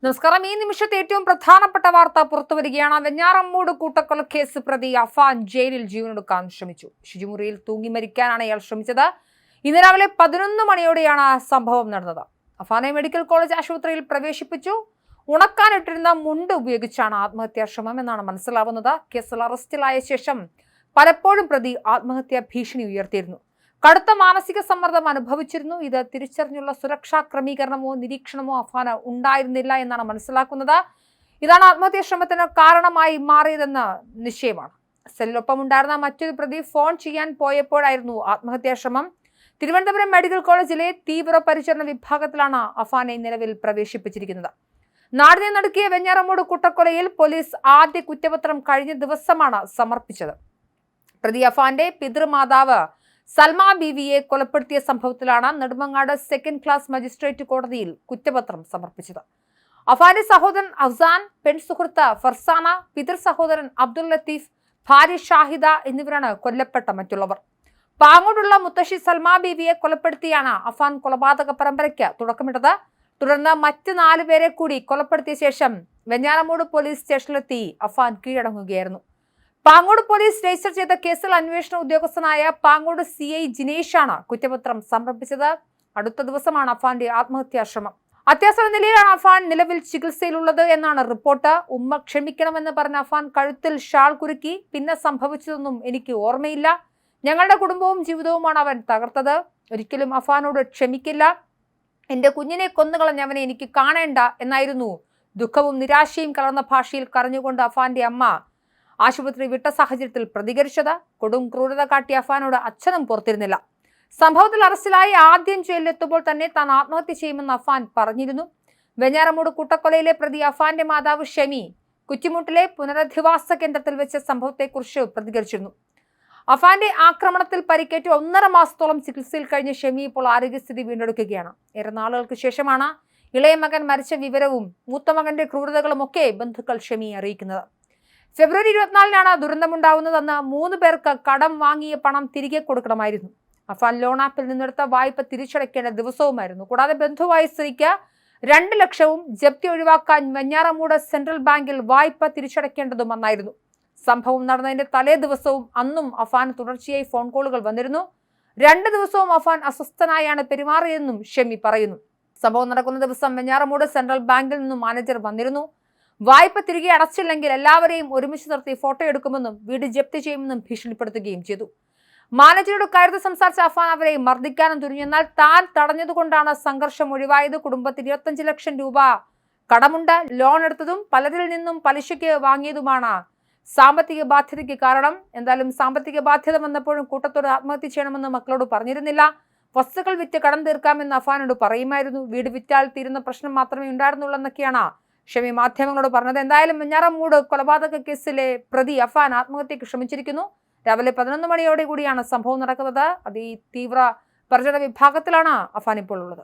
നമസ്കാരം. ഈ നിമിഷത്തെ ഏറ്റവും പ്രധാനപ്പെട്ട വാർത്ത പുറത്തുവരികയാണ്. വെഞ്ഞാറമ്മൂട് കൂട്ടക്കൊലക്കേസ് പ്രതി അഫാൻ ജയിലിൽ ജീവനൊടുക്കാൻ ശ്രമിച്ചു. ശുചിമുറിയിൽ തൂങ്ങി മരിക്കാനാണ് ഇയാൾ ശ്രമിച്ചത്. ഇന്ന് രാവിലെ 11 മണിയോടെയാണ് സംഭവം നടന്നത്. അഫാനെ മെഡിക്കൽ കോളേജ് ആശുപത്രിയിൽ പ്രവേശിപ്പിച്ചു. ഉണക്കാനിട്ടിരുന്ന മുണ്ട് ഉപയോഗിച്ചാണ് ആത്മഹത്യാ ശ്രമം എന്നാണ് മനസ്സിലാവുന്നത്. കേസിൽ അറസ്റ്റിലായ ശേഷം പലപ്പോഴും പ്രതി ആത്മഹത്യാ ഭീഷണി ഉയർത്തിയിരുന്നു. കടുത്ത മാനസിക സമ്മർദ്ദം അനുഭവിച്ചിരുന്നു. ഇത് തിരിച്ചറിഞ്ഞുള്ള സുരക്ഷാ ക്രമീകരണമോ നിരീക്ഷണമോ അഫാന് ഉണ്ടായിരുന്നില്ല എന്നാണ് മനസ്സിലാക്കുന്നത്. ഇതാണ് ആത്മഹത്യാ ശ്രമത്തിന് കാരണമായി മാറിയതെന്ന് നിശ്ചയമാണ്. സെല്ലിനൊപ്പം ഉണ്ടായിരുന്ന മറ്റൊരു പ്രതി ഫോൺ ചെയ്യാൻ പോയപ്പോഴായിരുന്നു ആത്മഹത്യാ ശ്രമം. തിരുവനന്തപുരം മെഡിക്കൽ കോളേജിലെ തീവ്രപരിചരണ വിഭാഗത്തിലാണ് അഫാനെ നിലവിൽ പ്രവേശിപ്പിച്ചിരിക്കുന്നത്. നാടിനെ നടുക്കിയ വെഞ്ഞാറമ്മൂട് കൂട്ടക്കൊലയിൽ പോലീസ് ആദ്യ കുറ്റപത്രം കഴിഞ്ഞ ദിവസമാണ് സമർപ്പിച്ചത്. പ്രതി അഫാന്റെ പിതൃമാതാവ് സൽമ ബീവിയെ കൊലപ്പെടുത്തിയ സംഭവത്തിലാണ് നെടുമങ്ങാട് സെക്കൻഡ് ക്ലാസ് മജിസ്ട്രേറ്റ് കോടതിയിൽ കുറ്റപത്രം സമർപ്പിച്ചത്. അഫാന്റെ സഹോദരൻ അഫ്സാൻ, പെൺസുഹൃത്ത് ഫർസാന, പിതൃ സഹോദരൻ അബ്ദുൽ ലത്തീഫ്, ഭാര്യ ഷാഹിദ എന്നിവരാണ് കൊല്ലപ്പെട്ട മറ്റുള്ളവർ. പാങ്ങോടുള്ള മുത്തശ്ശി സൽമ ബീവിയെ കൊലപ്പെടുത്തിയാണ് അഫാൻ കൊലപാതക പരമ്പരയ്ക്ക് തുടക്കമിട്ടത്. തുടർന്ന് മറ്റ് 4 പേരെ കൂടി കൊലപ്പെടുത്തിയ ശേഷം വെഞ്ഞാറമ്മൂട് പോലീസ് സ്റ്റേഷനിലെത്തി അഫാൻ കീഴടങ്ങുകയായിരുന്നു. പാങ്ങോട് പോലീസ് രജിസ്റ്റർ ചെയ്ത കേസിൽ അന്വേഷണ ഉദ്യോഗസ്ഥനായ പാങ്ങോട് CI ജിനേഷാണ് കുറ്റപത്രം സമർപ്പിച്ചത്. അടുത്ത ദിവസമാണ് അഫാന്റെ ആത്മഹത്യാശ്രമം. അത്യാസന്ന നിലയിലാണ് അഫാൻ നിലവിൽ ചികിത്സയിലുള്ളത് എന്നാണ് റിപ്പോർട്ട്. ഉമ്മ ക്ഷമിക്കണമെന്ന് പറഞ്ഞ അഫാൻ കഴുത്തിൽ ഷാൾ കുരുക്കി. പിന്നെ സംഭവിച്ചതൊന്നും എനിക്ക് ഓർമ്മയില്ല. ഞങ്ങളുടെ കുടുംബവും ജീവിതവുമാണ് അവൻ തകർത്തത്. ഒരിക്കലും അഫാനോട് ക്ഷമിക്കില്ല. എന്റെ കുഞ്ഞിനെ കൊന്നുകളഞ്ഞവനെ എനിക്ക് കാണേണ്ട എന്നായിരുന്നു ദുഃഖവും നിരാശയും കലർന്ന ഭാഷയിൽ കരഞ്ഞുകൊണ്ട് അഫാന്റെ അമ്മ ആശുപത്രി വിട്ട സാഹചര്യത്തിൽ പ്രതികരിച്ചത്. കൊടും ക്രൂരത കാട്ടിയ അഫാനോട് അച്ഛനും പുറത്തിരുന്നില്ല. സംഭവത്തിൽ അറസ്റ്റിലായി ആദ്യം ജയിലിലെത്തുമ്പോൾ തന്നെ താൻ ആത്മഹത്യ ചെയ്യുമെന്ന് അഫാൻ പറഞ്ഞിരുന്നു. വെഞ്ഞാറമ്മൂട് കൂട്ടക്കൊലയിലെ പ്രതി അഫാന്റെ മാതാവ് ഷെമി കുറ്റിമുട്ടിലെ പുനരധിവാസ കേന്ദ്രത്തിൽ വെച്ച സംഭവത്തെക്കുറിച്ച് പ്രതികരിച്ചിരുന്നു. അഫാന്റെ ആക്രമണത്തിൽ പരിക്കേറ്റ് 1.5 മാസത്തോളം ചികിത്സയിൽ കഴിഞ്ഞ ഷെമി ഇപ്പോൾ ആരോഗ്യസ്ഥിതി വീണ്ടെടുക്കുകയാണ്. ഏറെ നാളുകൾക്ക് ശേഷമാണ് ഇളയ മകൻ മരിച്ച വിവരവും മൂത്ത മകന്റെ ക്രൂരതകളും ഒക്കെ ബന്ധുക്കൾ ഷെമിയെ അറിയിക്കുന്നത്. ഫെബ്രുവരി 24-നാണ് ദുരന്തമുണ്ടാവുന്നതെന്ന് 3 പേർക്ക് കടം വാങ്ങിയ പണം തിരികെ കൊടുക്കണമായിരുന്നു. അഫാൻ ലോൺ ആപ്പിൽ നിന്നെടുത്ത വായ്പ തിരിച്ചടയ്ക്കേണ്ട ദിവസവുമായിരുന്നു. കൂടാതെ ബന്ധുവായ സ്ത്രീക്ക് 2 ലക്ഷവും ജപ്തി ഒഴിവാക്കാൻ വെഞ്ഞാറമ്മൂട് സെൻട്രൽ ബാങ്കിൽ വായ്പ തിരിച്ചടയ്ക്കേണ്ടതും വന്നായിരുന്നു. സംഭവം നടന്നതിന്റെ തലേ ദിവസവും അന്നും അഫാൻ തുടർച്ചയായി ഫോൺ കോളുകൾ വന്നിരുന്നു. 2 ദിവസവും അഫാൻ അസ്വസ്ഥനായാണ് പെരുമാറിയതെന്നും ഷെമി പറയുന്നു. സംഭവം നടക്കുന്ന ദിവസം വെഞ്ഞാറമ്മൂട് സെൻട്രൽ ബാങ്കിൽ നിന്നും മാനേജർ വന്നിരുന്നു. വായ്പ തിരികെ അടച്ചില്ലെങ്കിൽ എല്ലാവരെയും ഒരുമിച്ച് നിർത്തി ഫോട്ടോ എടുക്കുമെന്നും വീട് ജപ്തി ചെയ്യുമെന്നും ഭീഷണിപ്പെടുത്തുകയും ചെയ്തു. മാനേജരോട് കയർത്ത് സംസാരിച്ച അഫാൻ അവരെ മർദ്ദിക്കാനും തുനിഞ്ഞെന്നാൽ താൻ തടഞ്ഞതുകൊണ്ടാണ് സംഘർഷം ഒഴിവായത്. കുടുംബത്തിന് 25 ലക്ഷം രൂപ കടമുണ്ട്. ലോൺ എടുത്തതും പലരിൽ നിന്നും പലിശയ്ക്ക് വാങ്ങിയതുമാണ് സാമ്പത്തിക ബാധ്യതയ്ക്ക് കാരണം. എന്തായാലും സാമ്പത്തിക ബാധ്യത വന്നപ്പോഴും കൂട്ടത്തോട് ആത്മഹത്യ ചെയ്യണമെന്ന് മക്കളോട് പറഞ്ഞിരുന്നില്ല. വസ്തുക്കൾ വിറ്റ് കടം തീർക്കാമെന്ന് അഫാനോട് പറയുമായിരുന്നു. വീട് വിറ്റാൽ തീരുന്ന പ്രശ്നം മാത്രമേ ഉണ്ടായിരുന്നുള്ളൂ എന്നൊക്കെയാണ് ഷെമി മാധ്യമങ്ങളോട് പറഞ്ഞത്. എന്തായാലും വെഞ്ഞാറമ്മൂട് കൊലപാതക കേസിലെ പ്രതി അഫാൻ ആത്മഹത്യക്ക് ശ്രമിച്ചിരിക്കുന്നു. രാവിലെ 11 മണിയോടെ കൂടിയാണ് സംഭവം നടക്കുന്നത്. തീവ്ര പരിചരണ വിഭാഗത്തിലാണ് അഫാൻ ഇപ്പോൾ ഉള്ളത്.